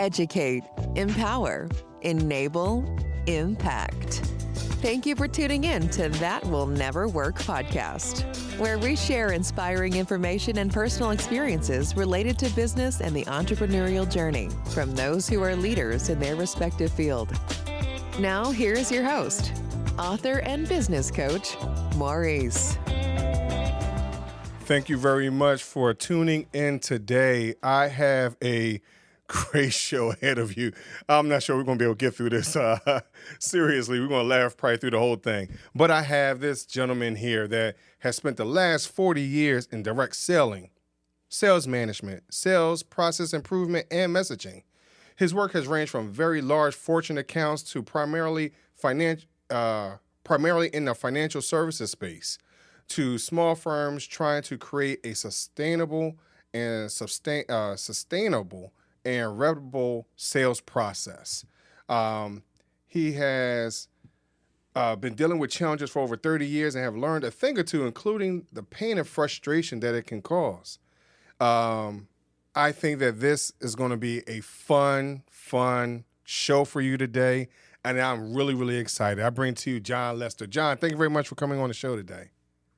educate, empower, enable, impact. Thank you for tuning in to That Will Never Work podcast, where we share inspiring information and personal experiences related to business and the entrepreneurial journey from those who are leaders in their respective field. Now, here's your host, author and business coach, Maurice. Thank you very much for tuning in today. I have a great show ahead of you. I'm not sure we're going to be able to get through this. Seriously, we're going to laugh probably through the whole thing. But I have this gentleman here that has spent the last 40 years in direct selling, sales management, sales, process improvement, and messaging. His work has ranged from very large Fortune accounts to primarily in the financial services space, to small firms trying to create a sustainable and reputable sales process. He has been dealing with challenges for over 30 years and have learned a thing or two, including the pain and frustration that it can cause. I think that this is going to be a fun show for you today, and I'm really, really excited. I bring to you John Lester. John, thank you very much for coming on the show today.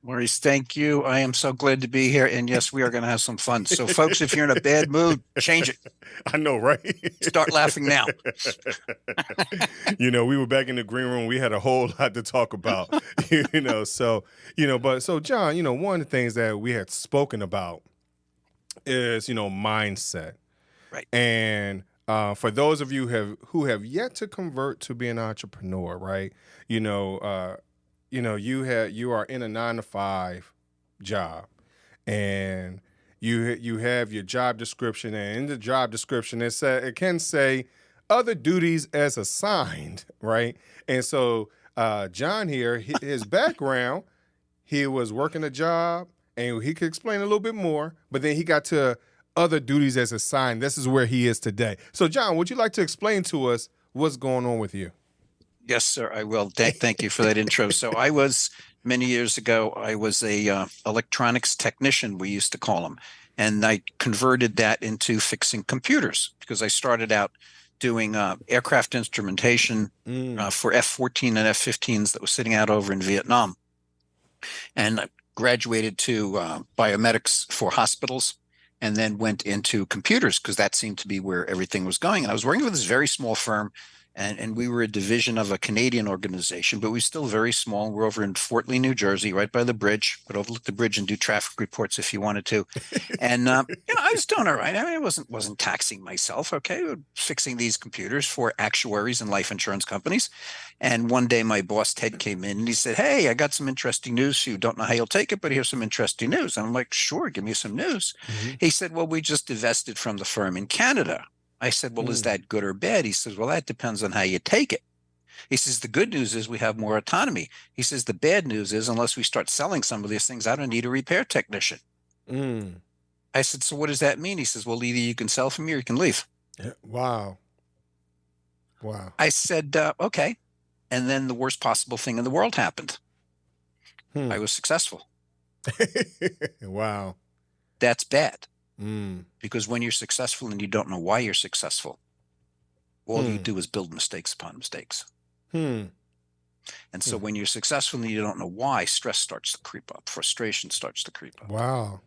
Maurice, thank you. I am so glad to be here. And yes, we are going to have some fun. So folks, if you're in a bad mood, change it. I know, right? Start laughing now. We were back in the green room. We had a whole lot to talk about, So John, one of the things that we had spoken about is, mindset. Right. And for those of you who have yet to convert to be an entrepreneur, right? You are in a 9-to-5 job, and you have your job description, and in the job description it can say other duties as assigned, right? And so John here, his background, he was working a job, and he could explain a little bit more, but then he got to other duties as assigned. This is where he is today. So John, would you like to explain to us what's going on with you? Yes, sir, I will. Thank you for that intro. So many years ago, I was a electronics technician, we used to call them. And I converted that into fixing computers because I started out doing aircraft instrumentation for F-14 and F-15s that was sitting out over in Vietnam. And I graduated to biomedics for hospitals and then went into computers because that seemed to be where everything was going. And I was working for this very small firm. And we were a division of a Canadian organization, but we were still very small. We're over in Fort Lee, New Jersey, right by the bridge. Could overlook the bridge and do traffic reports if you wanted to. And I was doing all right. I mean, I wasn't taxing myself. Okay, we were fixing these computers for actuaries and life insurance companies. And one day, my boss Ted came in and he said, "Hey, I got some interesting news for you. Don't know how you'll take it, but here's some interesting news." And I'm like, "Sure, give me some news." Mm-hmm. He said, "Well, we just divested from the firm in Canada." I said, "Well, is that good or bad?" He says, "Well, that depends on how you take it." He says, "The good news is we have more autonomy." He says, "The bad news is unless we start selling some of these things, I don't need a repair technician." I said, "So what does that mean?" He says, "Well, either you can sell from me or you can leave." Yeah. Wow. I said, "Okay." And then the worst possible thing in the world happened. I was successful. Wow. That's bad. Because when you're successful and you don't know why you're successful, all you do is build mistakes upon mistakes. And so when you're successful and you don't know why, stress starts to creep up, frustration starts to creep up. Wow.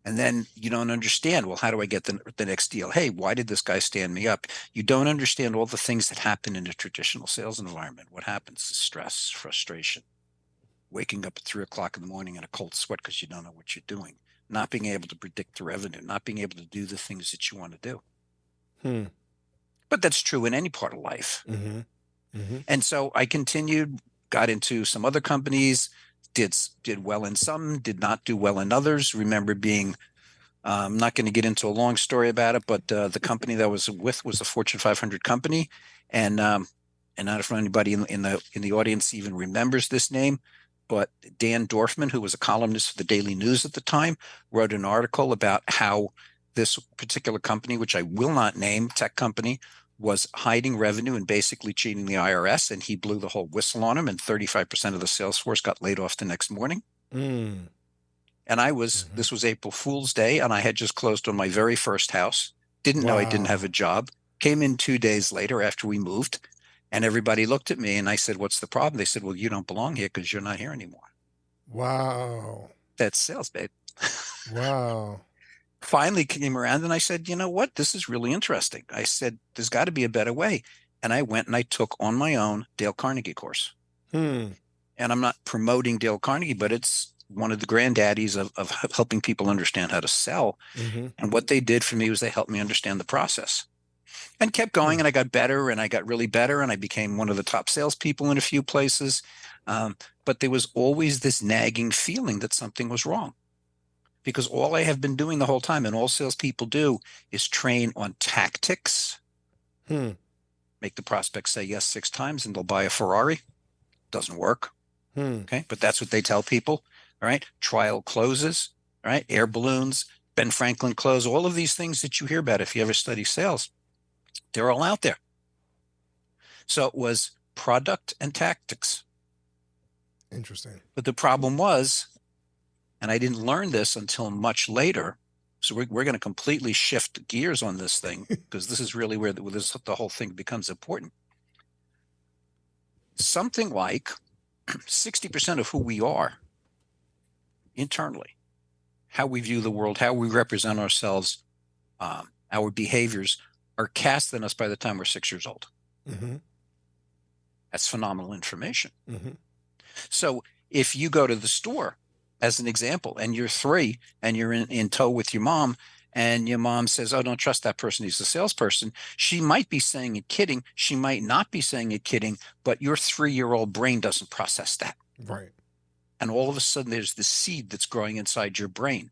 And then you don't understand, well, how do I get the next deal? Hey, why did this guy stand me up? You don't understand all the things that happen in a traditional sales environment. What happens is stress, frustration, waking up at 3:00 in the morning in a cold sweat because you don't know what you're doing. Not being able to predict the revenue, not being able to do the things that you want to do. But that's true in any part of life. And so I continued, got into some other companies, did well in some, did not do well in others. Remember being, I'm not going to get into a long story about it, but the company that I was with was a Fortune 500 company. And not if anybody in the audience even remembers this name, but Dan Dorfman, who was a columnist for the Daily News at the time, wrote an article about how this particular company, which I will not name, tech company, was hiding revenue and basically cheating the IRS, and he blew the whole whistle on him, and 35% of the sales force got laid off the next morning. And I was, this was April Fool's Day, and I had just closed on my very first house. Didn't know I didn't have Wow. a job. Came in 2 days later after we moved, and everybody looked at me and I said, "What's the problem?" They said, "Well, you don't belong here because you're not here anymore." Wow. That's sales, babe. Wow. Finally came around and I said, "You know what? This is really interesting." I said, "There's got to be a better way." And I went and I took on my own Dale Carnegie course. Hmm. And I'm not promoting Dale Carnegie, but it's one of the granddaddies of helping people understand how to sell. Mm-hmm. And what they did for me was they helped me understand the process and kept going. Hmm. And I got better and I got really better. And I became one of the top salespeople in a few places. But there was always this nagging feeling that something was wrong because all I have been doing the whole time and all salespeople do is train on tactics, Hmm. make the prospect say yes 6 times and they'll buy a Ferrari. Doesn't work. Hmm. Okay. But that's what they tell people. All right. Trial closes. All right. Air balloons, Ben Franklin close, all of these things that you hear about if you ever study sales, they're all out there. So it was product and tactics. Interesting. But the problem was, and I didn't learn this until much later. So we're going to completely shift gears on this thing because this is really where the whole thing becomes important. Something like 60% of who we are internally, how we view the world, how we represent ourselves, our behaviors are cast in us by the time we're 6 years old. Mm-hmm. That's phenomenal information. Mm-hmm. So if you go to the store, as an example, and you're 3 and you're in tow with your mom, and your mom says, "Oh, don't trust that person. He's a salesperson." She might be saying it kidding. She might not be saying it kidding, but your 3-year-old brain doesn't process that. Right. And all of a sudden, there's this seed that's growing inside your brain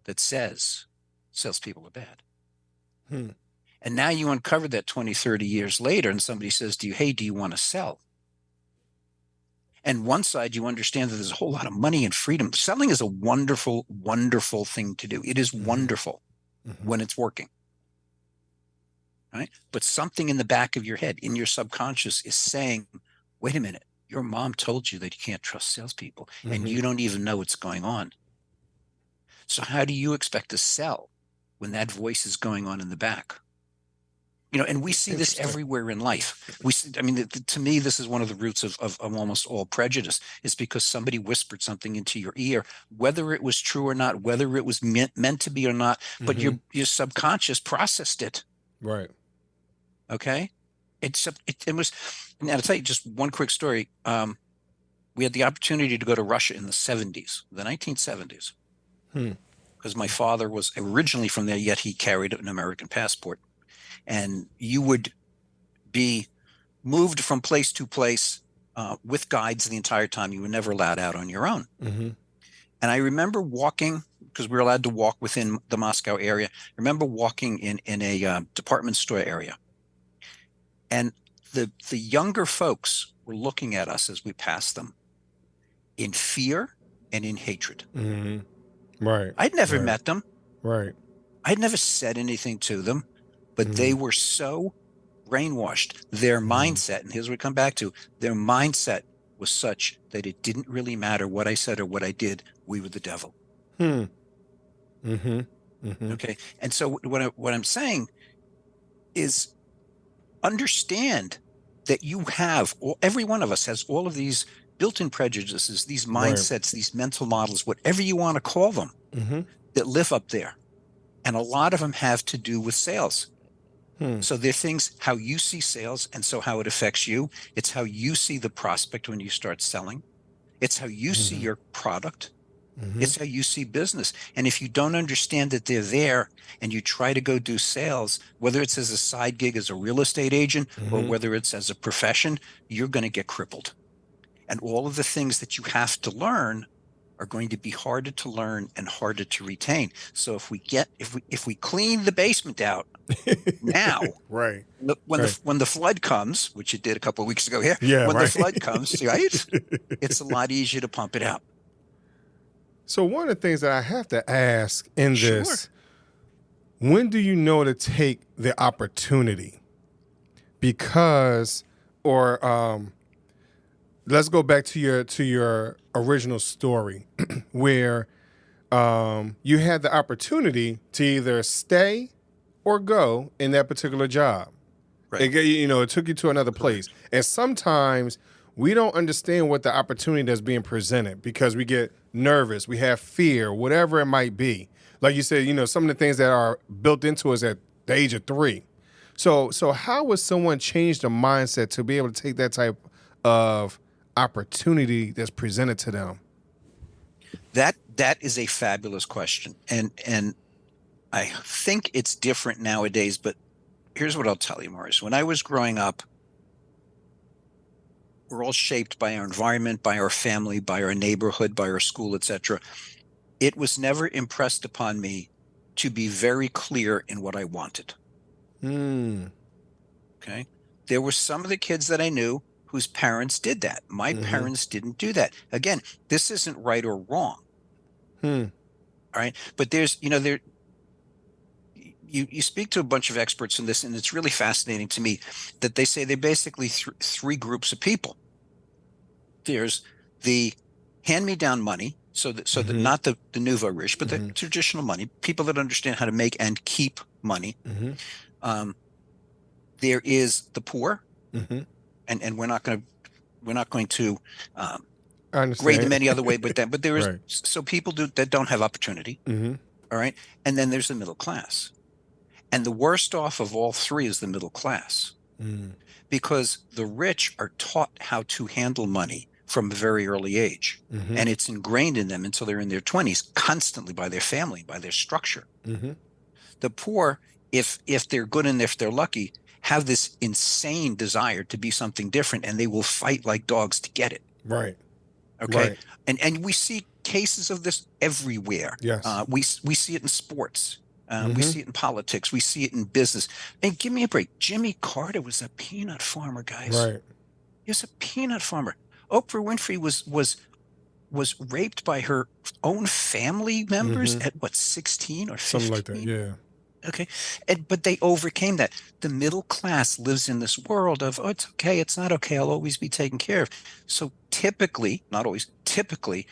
that says salespeople are bad. Hmm. And now you uncover that 20, 30 years later, and somebody says to you, "Hey, do you want to sell?" And one side, you understand that there's a whole lot of money and freedom. Selling is a wonderful, wonderful thing to do. It is wonderful when it's working. Right? But something in the back of your head, in your subconscious, is saying, "Wait a minute, your mom told you that you can't trust salespeople, and you don't even know what's going on. So how do you expect to sell when that voice is going on in the back?" And we see this everywhere in life. To me, this is one of the roots of almost all prejudice, is because somebody whispered something into your ear, whether it was true or not, whether it was meant to be or not, but your subconscious processed it. Right. Okay. It was, and I'll tell you just one quick story. We had the opportunity to go to Russia in the 70s, the 1970s, because my father was originally from there, yet he carried an American passport. And you would be moved from place to place with guides the entire time. You were never allowed out on your own. Mm-hmm. And I remember walking, because we were allowed to walk within the Moscow area. I remember walking in a department store area. And the younger folks were looking at us as we passed them in fear and in hatred. Mm-hmm. Right. I'd never met them. Right. I'd never said anything to them. But they were so brainwashed. Their mindset, and here's what we come back to, their mindset was such that it didn't really matter what I said or what I did. We were the devil. Mm-hmm. Okay. And so what I'm saying is understand that you have, every one of us has all of these built-in prejudices, these mindsets, these mental models, whatever you want to call them, that live up there. And a lot of them have to do with sales. So there are things, how you see sales, and so how it affects you. It's how you see the prospect when you start selling. It's how you see your product. It's how you see business. And if you don't understand that they're there and you try to go do sales, whether it's as a side gig as a real estate agent or whether it's as a profession, you're going to get crippled. And all of the things that you have to learn are going to be harder to learn and harder to retain. So if we clean the basement out now, right, when the flood comes, which it did a couple of weeks ago here, the flood comes, right, it's a lot easier to pump it out. So one of the things that I have to ask in this, when do you know to take the opportunity? Because, let's go back to your original story where you had the opportunity to either stay or go in that particular job. Right. It took you to another place. And sometimes we don't understand what the opportunity that's being presented because we get nervous, we have fear, whatever it might be. Like you said, some of the things that are built into us at the age of 3. So how would someone change the mindset to be able to take that type of opportunity that's presented to them? That is a fabulous question. And I think it's different nowadays, but here's what I'll tell you, Maurice. When I was growing up, we're all shaped by our environment, by our family, by our neighborhood, by our school, etc. It was never impressed upon me to be very clear in what I wanted. Okay. There were some of the kids that I knew whose parents did that. My parents didn't do that. Again, this isn't right or wrong. All right. But there's, you speak to a bunch of experts in this, and it's really fascinating to me that they say they're basically three groups of people. There's the hand-me-down money, so that not the nouveau riche, but the traditional money, people that understand how to make and keep money. There is the poor, and we're not going to grade them any other way but that. But there is so people that don't have opportunity. All right, and then there's the middle class. And the worst off of all three is the middle class, because the rich are taught how to handle money from a very early age, and it's ingrained in them until they're in their 20s, constantly by their family, by their structure. The poor, if they're good and if they're lucky, have this insane desire to be something different, and they will fight like dogs to get it. Right. Okay. Right. And we see cases of this everywhere. Yes. We see it in sports. We see it in politics. We see it in business. And give me a break. Jimmy Carter was a peanut farmer, guys. Right. He was a peanut farmer. Oprah Winfrey was raped by her own family members at what, 16 or 15? Something like that. Yeah. Okay. But they overcame that. The middle class lives in this world of, oh, it's okay, it's not okay, I'll always be taken care of. So typically, not always, typically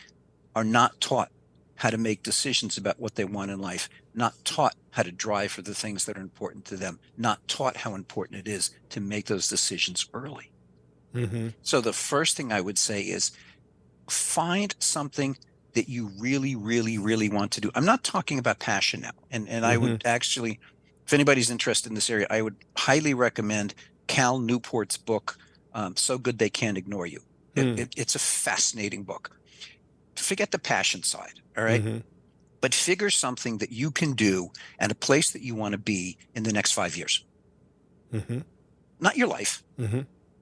are not taught how to make decisions about what they want in life, not taught how to drive for the things that are important to them, not taught how important it is to make those decisions early. So the first thing I would say is find something that you really, really, really want to do. I'm not talking about passion now. And I would actually, if anybody's interested in this area, I would highly recommend Cal Newport's book, So Good They Can't Ignore You. It's a fascinating book. Forget the passion side, all right? But figure something that you can do and a place that you want to be in the next 5 years. Not your life,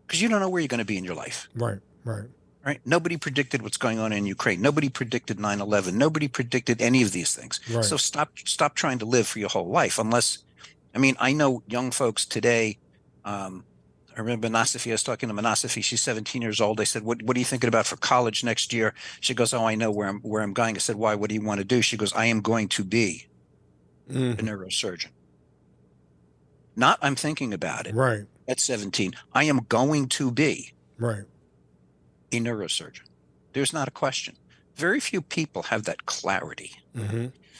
because you don't know where you're going to be in your life. Right. Right? Nobody predicted what's going on in Ukraine. Nobody predicted 9/11. Nobody predicted any of these things. Right. So stop trying to live for your whole life. I know young folks today. I remember Nasafi. I was talking to Nasafi. She's 17 years old. I said, "What are you thinking about for college next year?" She goes, "Oh, I know where I'm going." I said, "Why? What do you want to do?" She goes, "I am going to be a neurosurgeon." Not I'm thinking about it. Right. At 17, I am going to be Right. a neurosurgeon. There's not a question. Very few people have that clarity.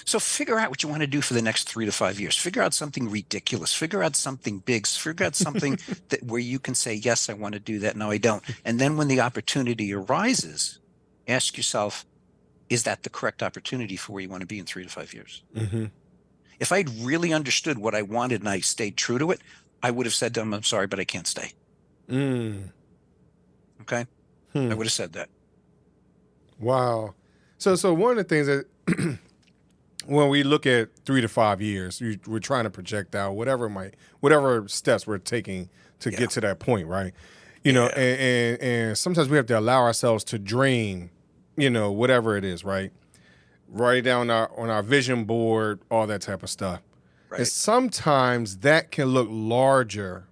So figure out what you want to do for the next 3 to 5 years. Figure out something ridiculous. Figure out something big. Figure out something where you can say, yes, I want to do that. No, I don't. And then when the opportunity arises, ask yourself, is that the correct opportunity for where you want to be in 3 to 5 years? If I'd really understood what I wanted and I stayed true to it, I would have said to them, I'm sorry, but I can't stay. Okay? I would have said that. Wow. So one of the things that when we look at 3 to 5 years, we're trying to project out whatever steps we're taking to get to that point, right? You know, and sometimes we have to allow ourselves to dream, whatever it is, right? Write it down on our vision board, all that type of stuff. Right. And sometimes that can look larger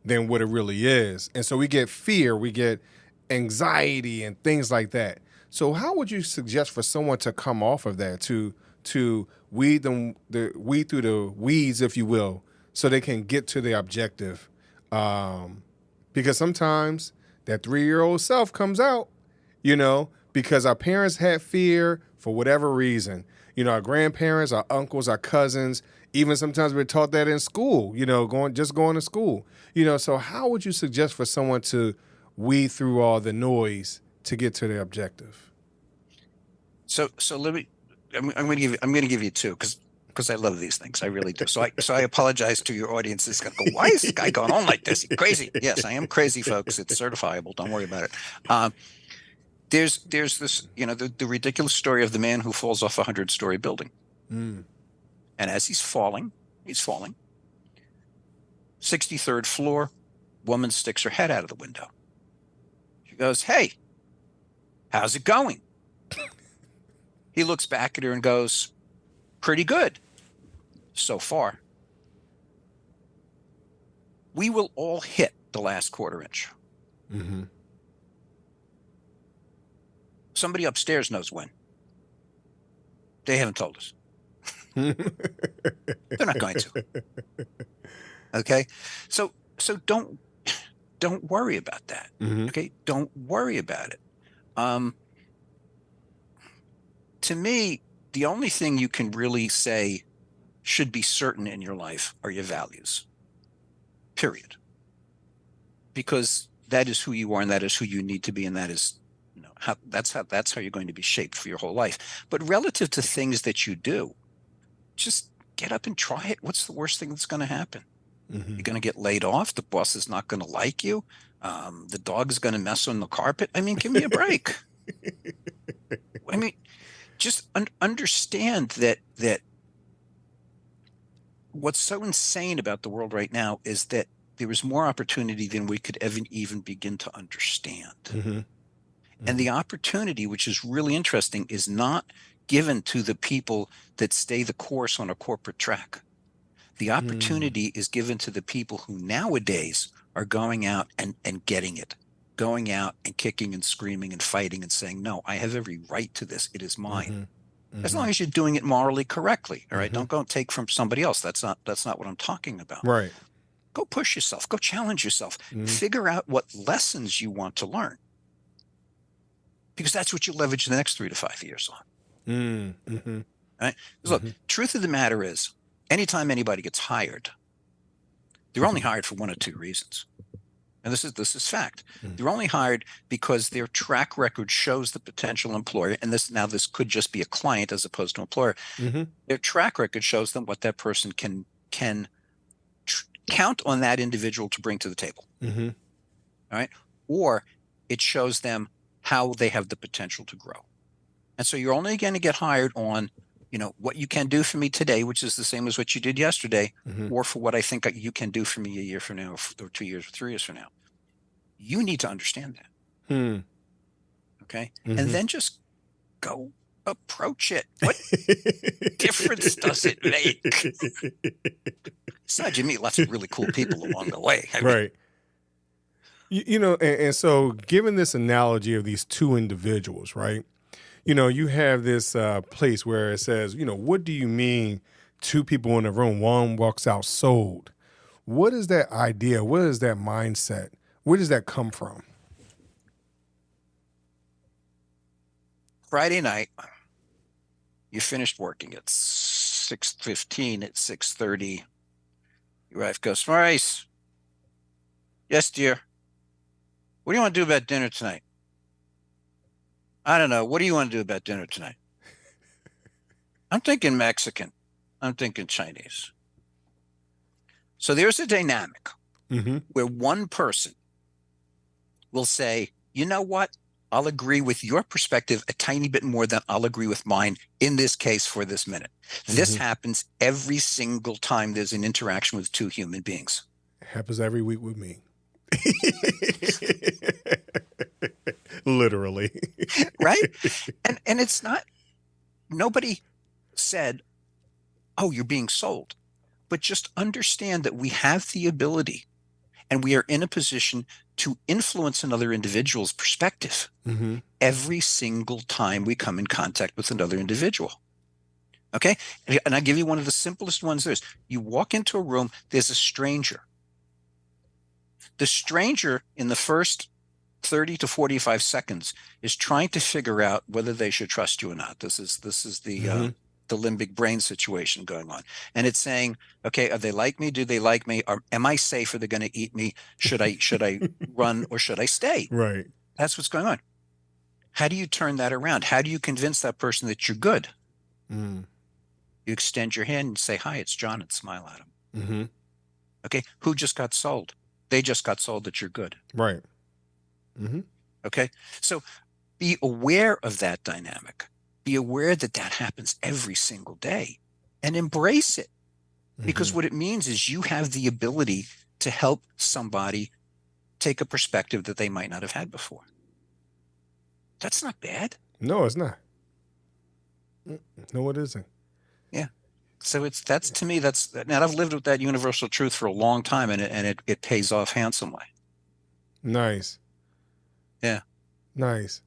than what it really is. And so we get fear, we get anxiety and things like that. So how would you suggest for someone to come off of that, to weed through the weeds, if you will, so they can get to the objective? Because sometimes that 3-year-old self comes out, because our parents had fear for whatever reason. You know, our grandparents, our uncles, our cousins, even sometimes we're taught that in school, you know, going to school. You know, so how would you suggest for someone to weed through all the noise to get to their objective? So let me. I'm going to give you two because I love these things. I really do. So I apologize to your audience. It's going to go, why is this guy going on like this? He's crazy. Yes, I am crazy, folks. It's certifiable. Don't worry about it. There's this, you know, the ridiculous story of the man who falls off a 100-story building. Mm. And as he's falling, 63rd floor, woman sticks her head out of the window. She goes, "Hey, how's it going?" He looks back at her and goes, "Pretty good so far." We will all hit the last quarter inch. Mm-hmm. Somebody upstairs knows when. They haven't told us. They're not going to. Okay? So don't worry about that. Mm-hmm. Okay? Don't worry about it. To me, the only thing you can really say should be certain in your life are your values. Period. Because that is who you are, and that is who you need to be, and that is, you know, that's how you're going to be shaped for your whole life. But relative to things that you do, just get up and try it. What's the worst thing that's going to happen? Mm-hmm. You're going to get laid off. The boss is not going to like you. The dog is going to mess on the carpet. I mean, give me a break. I mean, just understand that what's so insane about the world right now is that there is more opportunity than we could even begin to understand. Mm-hmm. And the opportunity, which is really interesting, is not given to the people that stay the course on a corporate track. The opportunity is given to the people who nowadays are going out and getting it, going out and kicking and screaming and fighting and saying, "No, I have every right to this. It is mine." Mm-hmm. Mm-hmm. As long as you're doing it morally correctly. All right. Mm-hmm. Don't go and take from somebody else. That's not what I'm talking about. Right. Go push yourself. Go challenge yourself. Mm-hmm. Figure out what lessons you want to learn. Because that's what you leverage the next 3 to 5 years on. Mm-hmm. All right. Look, truth of the matter is, anytime anybody gets hired, they're only hired for one or two reasons. And this is fact. Mm-hmm. They're only hired because their track record shows the potential employer, and this could just be a client as opposed to an employer. Mm-hmm. Their track record shows them what that person can count on that individual to bring to the table. Mm-hmm. All right. Or it shows them how they have the potential to grow. And so you're only going to get hired on, you know, what you can do for me today, which is the same as what you did yesterday, Mm-hmm. or for what I think you can do for me a year from now, or 2 years, or 3 years from now. You need to understand that. Mm-hmm. Okay. Mm-hmm. And then just go approach it. What difference does it make? Besides, you meet lots of really cool people along the way. I mean, Right. You know, and so given this analogy of these two individuals, right? You know, you have this place where it says, you know, what do you mean two people in a room, one walks out sold? What is that idea? What is that mindset? Where does that come from? Friday night, you finished working at 6:15. At 6:30, your wife goes, "Maurice, yes, dear. What do you want to do about dinner tonight?" "I don't know. What do you want to do about dinner tonight?" "I'm thinking Mexican. I'm thinking Chinese." So there's a dynamic Mm-hmm. where one person will say, "You know what? I'll agree with your perspective a tiny bit more than I'll agree with mine in this case for this minute." This happens every single time there's an interaction with two human beings. It happens every week with me. Literally. Right? And it's not, nobody said, "Oh, you're being sold." But just understand that we have the ability and we are in a position to influence another individual's perspective Mm-hmm. every single time we come in contact with another individual. Okay? And I'll give you one of the simplest ones there is. You walk into a room, there's a stranger. The stranger in the first 30 to 45 seconds is trying to figure out whether they should trust you or not. This is the limbic brain situation going on. And it's saying, okay, are they like me? Do they like me? Or am I safe? Are they going to eat me? Should I run or should I stay? Right. That's what's going on. How do you turn that around? How do you convince that person that you're good? Mm. You extend your hand and say, hi, it's John, and smile at him. Mm-hmm. Okay. Who just got sold? They just got sold that you're good. Right. Mm-hmm. Okay. So be aware of that dynamic. Be aware that that happens every single day and embrace it. Because what it means is you have the ability to help somebody take a perspective that they might not have had before. That's not bad. No, it's not. No, it isn't. Yeah. So that's to me, now I've lived with that universal truth for a long time, and it pays off handsomely. Nice. Yeah. Nice.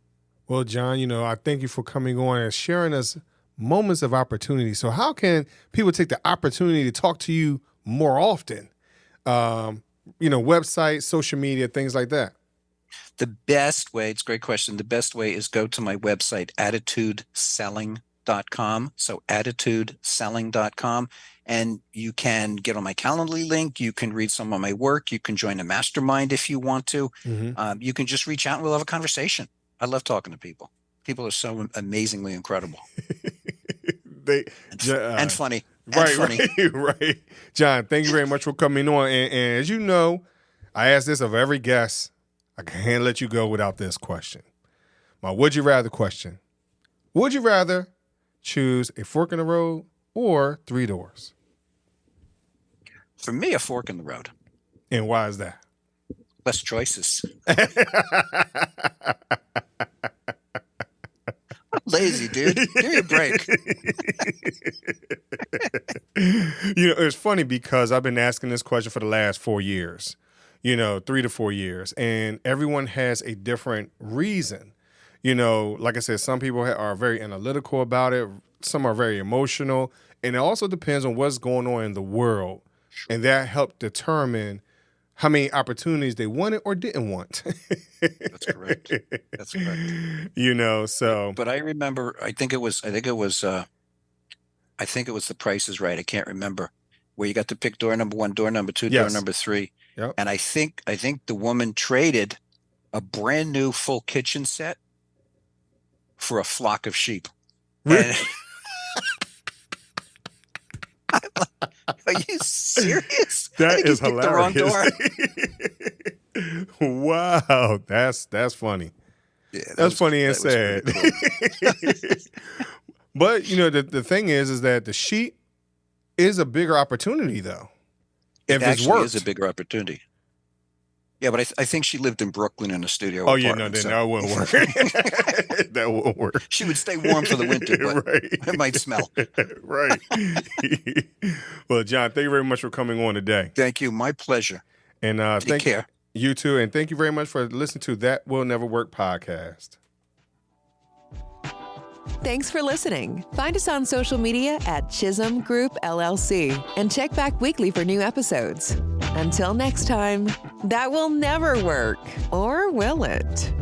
Well, John, I thank you for coming on and sharing us moments of opportunity. So how can people take the opportunity to talk to you more often? Website, social media, things like that. The best way, it's a great question. The best way is go to my website, attitudeselling.com. So attitudeselling.com. And you can get on my Calendly link. You can read some of my work. You can join a mastermind if you want to. Mm-hmm. You can just reach out and we'll have a conversation. I love talking to people. People are so amazingly incredible. And funny. Right. John, thank you very much for coming on. And as you know, I ask this of every guest. I can't let you go without this question. My would you rather question. Would you rather choose a fork in the road or 3 doors? For me, a fork in the road. And why is that? Less choices. Lazy, dude. Give me a break. It's funny because I've been asking this question for the last 4 years, 3 to 4 years, and everyone has a different reason. Like I said, some people are very analytical about it. Some are very emotional, and it also depends on what's going on in the world, and that helped determine how many opportunities they wanted or didn't want. That's correct. So. But I remember, I think it was The Price is Right. I can't remember, where you got to pick door number 1, door number 2, Yes. door number 3. Yep. And I think the woman traded a brand new full kitchen set for a flock of sheep. Really? And I'm like, are you serious? That I think is you picked the wrong door. Wow, that's funny. Yeah, That's funny and that was sad. pretty cool. But the thing is that the sheep is a bigger opportunity though. If It it's actually worked. is a bigger opportunity. Yeah, but I think she lived in Brooklyn in a studio. Oh yeah, no, apartment, then so that wouldn't work. That won't work. she would stay warm for the winter, but Right. it might smell. Right. Well, John, thank you very much for coming on today. Thank you. My pleasure. And Take care. You too. And thank you very much for listening to That Will Never Work podcast. Thanks for listening. Find us on social media at Chisholm Group LLC and check back weekly for new episodes. Until next time, that will never work, or will it?